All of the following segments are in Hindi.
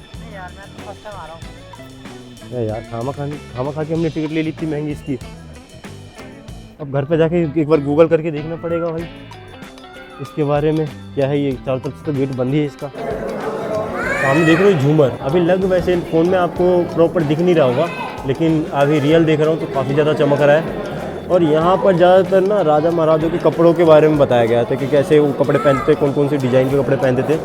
नहीं यार, मैं तो फर्स्ट टाइम आ रहा हूँ। यार खामा खा के हमने टिकट ले ली थी महंगी इसकी। अब घर पे जाके एक बार गूगल करके देखना पड़ेगा भाई इसके बारे में क्या है। ये चारों तरफ से तो गेट बंद ही है इसका। सामने देख रहे हो झूमर, अभी लग वैसे फ़ोन में आपको प्रॉपर दिख नहीं रहा होगा, लेकिन अभी रियल देख रहा हूँ तो काफ़ी ज़्यादा चमक रहा है। और यहाँ पर ज़्यादातर ना राजा महाराजों के कपड़ों के बारे में बताया गया था कि कैसे वो कपड़े पहनते थे, कौन कौन से डिज़ाइन के कपड़े पहनते थे,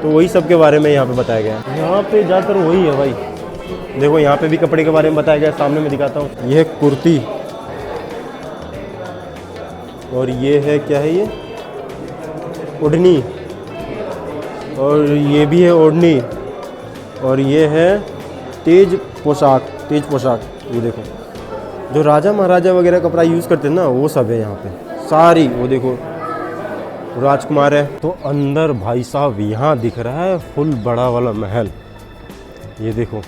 तो वही सब के बारे में यहाँ पे बताया गया है। यहाँ पे ज़्यादातर वही है भाई। देखो यहाँ पे भी कपड़े के बारे में बताया गया, सामने मैं दिखाता हूँ। ये है कुर्ती, और ये है क्या है, ये ओढ़नी, और ये भी है ओढ़नी, और ये है तेज पोशाक। ये देखो जो राजा महाराजा वगैरह कपड़ा यूज़ करते हैं ना, वो सब है यहाँ पे सारी। वो देखो राजकुमार है। तो अंदर भाई साहब यहाँ दिख रहा है फुल बड़ा वाला महल। ये देखो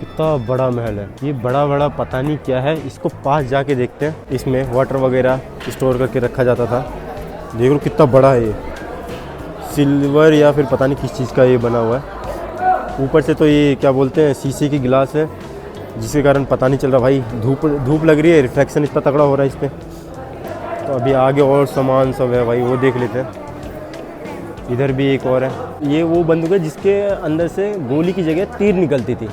कितना बड़ा महल है। ये बड़ा पता नहीं क्या है, इसको पास जाके देखते हैं। इसमें वाटर वगैरह स्टोर करके रखा जाता था। देखो कितना बड़ा है ये, सिल्वर या फिर पता नहीं किस चीज़ का ये बना हुआ है। ऊपर से तो ये क्या बोलते हैं, शीशे की गिलास है, जिसके कारण पता नहीं चल रहा भाई। धूप लग रही है, रिफ्लेक्शन इतना तगड़ा हो रहा है इस पर। तो अभी आगे और सामान सब है भाई, वो देख लेते हैं। इधर भी एक और है। ये वो बंदूक है जिसके अंदर से गोली की जगह तीर निकलती थी,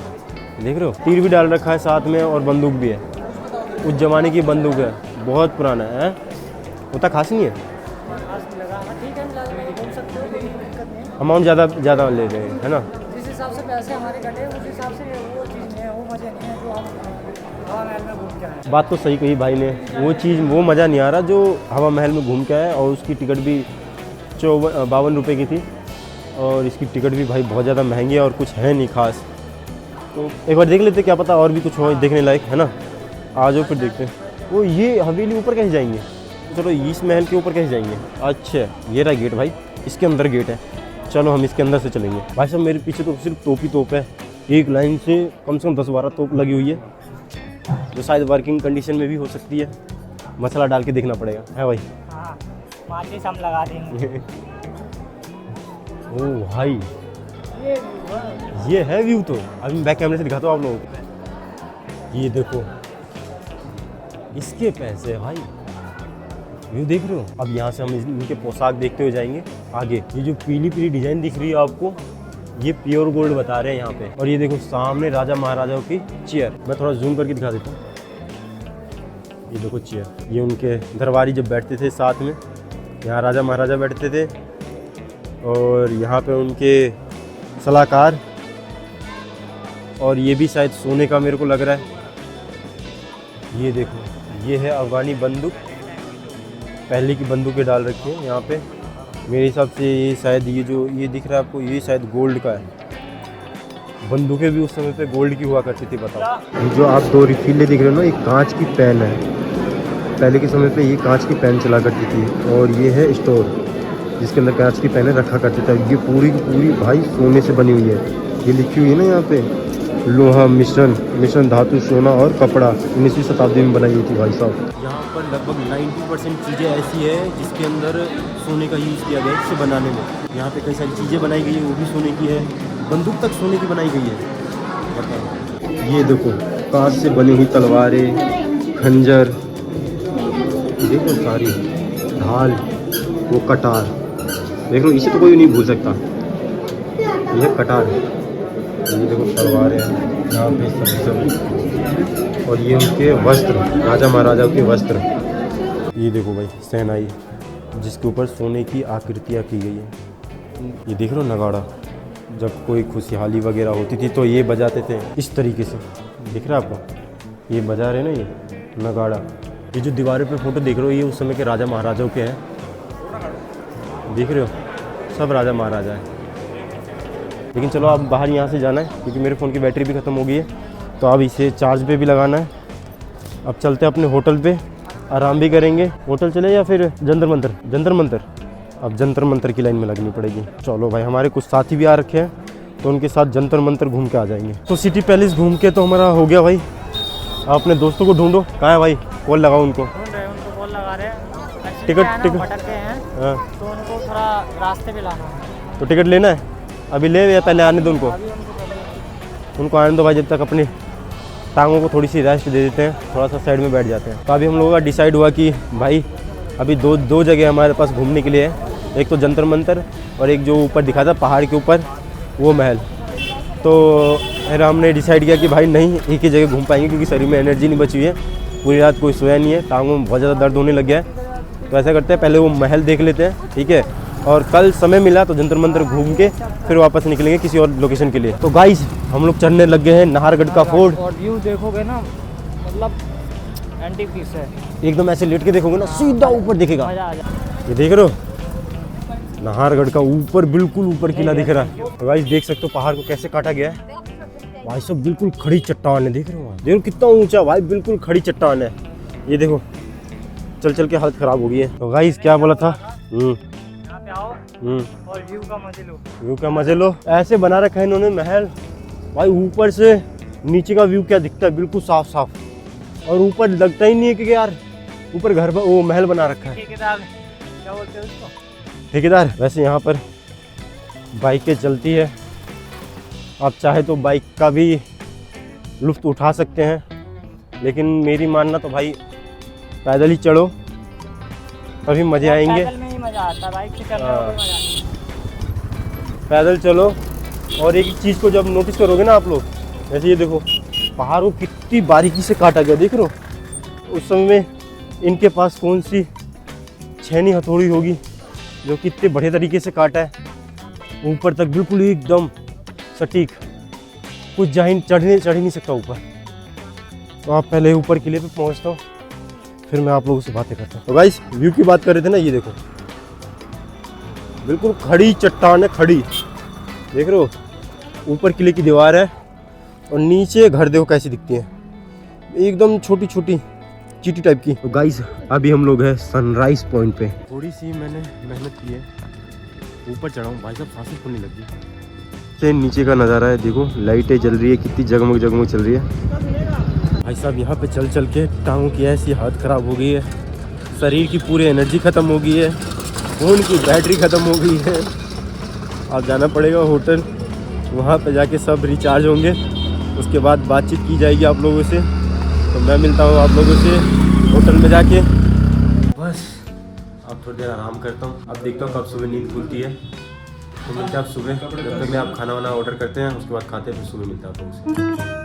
देख रहे हो। तीर भी डाल रखा है साथ में, और बंदूक भी है। उस जमाने की बंदूक है, बहुत पुराना है। उतना खास नहीं है, अमाउंट ज़्यादा ले रहे हैं, है ना। जिस हिसाब से पैसे हमारे कटे उस हिसाब से वो चीज़ नहीं है, वो मज़े नहीं है जो हम हवा महल में घूम के आए। बात तो सही कही भाई ने, वो चीज़ वो मज़ा नहीं आ रहा जो हवा महल में घूम के आए। और उसकी टिकट भी 52 रुपये की थी, और इसकी टिकट भी भाई बहुत ज़्यादा महंगी है और कुछ है नहीं खास। तो एक बार देख लेते, क्या पता और भी कुछ हो देखने लायक, है ना। आ जाओ फिर देखते हैं। वो ये हवेली ऊपर कैसे जाएंगे? चलो इस महल के ऊपर कैसे जाएंगे? अच्छा ये रहा गेट भाई, इसके अंदर गेट है। चलो हम इसके अंदर से चलेंगे। भाई साहब मेरे पीछे तो सिर्फ तोप है, एक लाइन से कम 10-12 तोप लगी हुई है, जो शायद वर्किंग कंडीशन में भी हो सकती है। मसाला डाल के देखना पड़ेगा, है भाई। माचिस हम लगा देंगे। ओ भाई ये है व्यू। तो अभी मैं बैक कैमरे से दिखाता हूँ आप लोगों को। ये देखो इसके पैसे भाई, व्यू देख रहे हो। अब यहाँ से हम इनके पोशाक देखते हुए जाएंगे आगे। ये जो पीली पीली डिजाइन दिख रही है आपको, ये प्योर गोल्ड बता रहे हैं यहाँ पे। और ये देखो सामने राजा महाराजाओं की चेयर, मैं थोड़ा जूम करके दिखा देता हूँ। ये देखो चेयर, ये उनके दरबारी जब बैठते थे साथ में, यहाँ राजा महाराजा बैठते थे। और यहाँ पे उनके सलाहकार, और ये भी शायद सोने का मेरे को लग रहा है। ये देखो ये है अफगानी बंदूक, पहले की बंदूकें डाल रखी हैं यहाँ पे। मेरे हिसाब से ये शायद ये जो ये दिख रहा है आपको, ये शायद गोल्ड का है। बंदूकें भी उस समय पे गोल्ड की हुआ करती थी। बताओ, ये जो आप दो रिफिलें दिख रहे हो ना, ये कांच की पेन है। पहले के समय पे ये कांच की पेन चला करती थी। और ये है स्टोर, जिसके अंदर कांच की पेनें रखा करते थे। ये पूरी की पूरी भाई सोने से बनी हुई है। ये लिखी हुई है ना यहाँ पे, लोहा मिश्रण धातु सोना और कपड़ा, 19वीं शताब्दी में बनाई गई थी भाई साहब। यहाँ पर लगभग 90% चीज़ें ऐसी है जिसके अंदर सोने का यूज़ किया गया है इसे बनाने में। यहाँ पे कई सारी चीज़ें बनाई गई है, वो भी सोने की है। बंदूक तक सोने की बनाई गई है। बताओ, ये देखो कांच से बनी हुई तलवारें, खंजर, देखो सारी ढाल, वो कटार, देख लो इसे तो कोई नहीं भूल सकता। यह कटार है, ये देखो तलवारें हैं यहाँ पे सब। और ये उनके वस्त्र, राजा महाराजाओं के वस्त्र। ये देखो भाई सेनाई, जिसके ऊपर सोने की आकृतियाँ की गई है। ये देख रहे हो नगाड़ा, जब कोई खुशहाली वगैरह होती थी तो ये बजाते थे इस तरीके से। दिख रहा है आपको, ये बजा रहे ना ये नगाड़ा। ये जो दीवारों पे फोटो देख रहे हो, ये उस समय के राजा महाराजाओं के हैं। देख रहे हो, सब राजा महाराजा हैं। लेकिन चलो अब बाहर यहाँ से जाना है, क्योंकि मेरे फ़ोन की बैटरी भी ख़त्म हो गई है। तो अब इसे चार्ज पे भी लगाना है। अब चलते हैं अपने होटल पे, आराम भी करेंगे। होटल चले या फिर जंतर मंतर? जंतर मंतर। अब जंतर मंतर की लाइन में लगनी पड़ेगी। चलो भाई, हमारे कुछ साथी भी आ रखे हैं, तो उनके साथ जंतर मंतर घूम के आ जाएंगे। तो सिटी पैलेस घूम के तो हमारा हो गया भाई। अपने दोस्तों को ढूंढो, कहाँ है भाई? कॉल लगाओ उनको। उनको कॉल लगा रहे हैं। टिकट भटक गए हैं, हाँ, तो उनको थोड़ा रास्ते पे लाना है। तो टिकट लेना है अभी ले, या पहले आने दो उनको? उनको आने दो भाई, जब तक अपनी टांगों को थोड़ी सी रेस्ट दे देते हैं, थोड़ा सा साइड में बैठ जाते हैं। तो अभी हम लोगों का डिसाइड हुआ कि भाई अभी दो जगह हमारे पास घूमने के लिए है। एक तो जंतर मंतर, और एक जो ऊपर दिखा था पहाड़ के ऊपर वो महल। तो फिर हमने डिसाइड किया कि भाई नहीं, एक ही जगह घूम पाएंगे, क्योंकि शरीर में एनर्जी नहीं बची हुई है। पूरी रात कोई सोया नहीं है, टांगों में बहुत ज़्यादा दर्द होने लग गया है। तो ऐसा करते हैं, पहले वो महल देख लेते हैं, ठीक है? और कल समय मिला तो जंतर मंतर घूम के फिर वापस निकलेंगे किसी और लोकेशन के लिए। तो गाइस हम लोग चढ़ने लग गए हैं नाहरगढ़ का फोर्ट। और व्यू देखोगे ना, मतलब एंटीक पीस है। एकदम ऐसे लेट के देखोगे ना, सीधा ऊपर दिखेगा। मजा आ जाए। ये देख रहे हो, नाहरगढ़ का ऊपर, बिल्कुल ऊपर किला दिख रहा है। तो गाइस देख सकते हो पहाड़ को कैसे काटा गया है भाई। सब बिल्कुल खड़ी चट्टान है, देख रहे हो? देखो कितना ऊंचा भाई, बिल्कुल खड़ी चट्टान है। ये देखो चल चल के हालत खराब हो गई है। तो गाइस क्या बोला था, यहाँ पे आओ और व्यू का मजे लो। व्यू का मजे लो। ऐसे बना रखा है इन्होंने महल भाई, ऊपर से नीचे का व्यू क्या दिखता है, बिल्कुल साफ साफ। और ऊपर लगता ही नहीं है कि यार ऊपर घर वो महल बना रखा है। ठेकेदार क्या बोलते हैं उसको? ठेकेदार। वैसे यहाँ पर बाइकें चलती है, आप चाहे तो बाइक का भी लुत्फ़ उठा सकते हैं, लेकिन मेरी मानना तो भाई पैदल ही चढ़ो, तभी मज़े आएंगे। पैदल में ही मज़ा आता है, बाइक से चलने में कोई मज़ा नहीं। पैदल चलो। और एक चीज़ को जब नोटिस करोगे ना आप लोग, जैसे ये देखो पहाड़ को कितनी बारीकी से काटा गया, देख रहे हो? उस समय में इनके पास कौन सी छेनी हथौड़ी होगी जो कितने बढ़िया तरीके से काटा है, ऊपर तक बिल्कुल एकदम सटीक, कुछ चढ़ ही नहीं सकता ऊपर। तो आप पहले ऊपर किले पे पहुंचता हूँ, फिर मैं आप लोगों से बातें करता हूँ। तो गाइस व्यू की बात कर रहे थे ना, ये देखो बिल्कुल खड़ी चट्टान है, खड़ी, देख रहे हो? ऊपर किले की दीवार है और नीचे घर देखो कैसी दिखती है, एकदम छोटी छोटी चीटी टाइप की। तो गाइस अभी हम लोग हैं सनराइज पॉइंट पे। थोड़ी सी मैंने मेहनत की है, ऊपर चढ़ा हूँ भाई साहब, सांसें फूलने लगी। नीचे का नज़ारा है, देखो लाइटें जल रही है, कितनी जगमग जगमग चल रही है भाई साहब। यहाँ पे चल चल के टांगों की ऐसी हालत ख़राब हो गई है, शरीर की पूरी एनर्जी ख़त्म हो गई है। फ़ोन की बैटरी ख़त्म हो गई है। अब जाना पड़ेगा होटल, वहाँ पे जाके सब रिचार्ज होंगे, उसके बाद बातचीत की जाएगी आप लोगों से। तो मैं मिलता हूँ आप लोगों से होटल में जाके। बस अब थोड़ी देर आराम करता हूँ, अब देखता हूँ कब सुबह नींद खुलती है। तो मिलते हैं आप सुबह, जब तक मैं आप खाना वाना ऑर्डर करते हैं, उसके बाद खाते हैं, फिर सुबह मिलता है आप लोगों से।